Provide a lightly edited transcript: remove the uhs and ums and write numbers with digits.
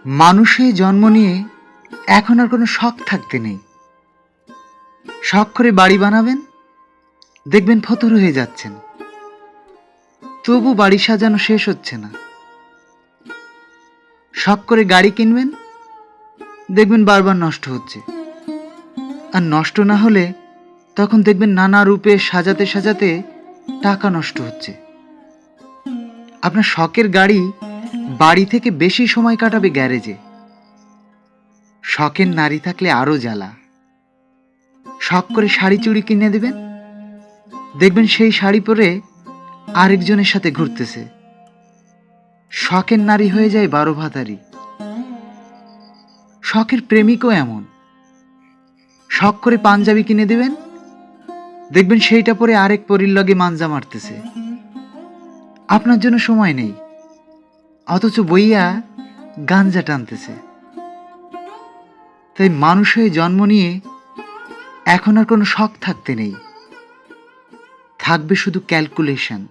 মানুষ হয়ে জন্ম নিয়ে এখন আর কোনো শখ থাকতে নেই। শখ করে বাড়ি বানাবেন, দেখবেন ফতুর হয়ে যাচ্ছেন, তবু বাড়ি সাজানো শেষ হচ্ছে না। শখ করে গাড়ি কিনবেন, দেখবেন বারবার নষ্ট হচ্ছে, আর নষ্ট না হলে তখন দেখবেন নানা রূপে সাজাতে সাজাতে টাকা নষ্ট হচ্ছে। আপনার শখের গাড়ি বাড়ি থেকে বেশি সময় কাটাবে গ্যারেজে। শখের নারী থাকলে আরো জ্বালা। শখ করে শাড়ি চুড়ি কিনে দেবেন, দেখবেন সেই শাড়ি পরে আরেকজনের সাথে ঘুরতেছে। শখের নারী হয়ে যায় 12 ভাতারি। শখের প্রেমিকও এমন। শখ করে পাঞ্জাবি কিনে দেবেন, দেখবেন সেইটা পরে আরেক পরীর লগে মাঞ্জা মারতেছে। আপনার জন্য সময় নেই, অথচ বইয়া গাঞ্জা টানতেছে। তাই মানুষ হয়ে জন্ম নিয়ে এখন আর কোনো শখ থাকতে নেই, থাকবে শুধু ক্যালকুলেশন।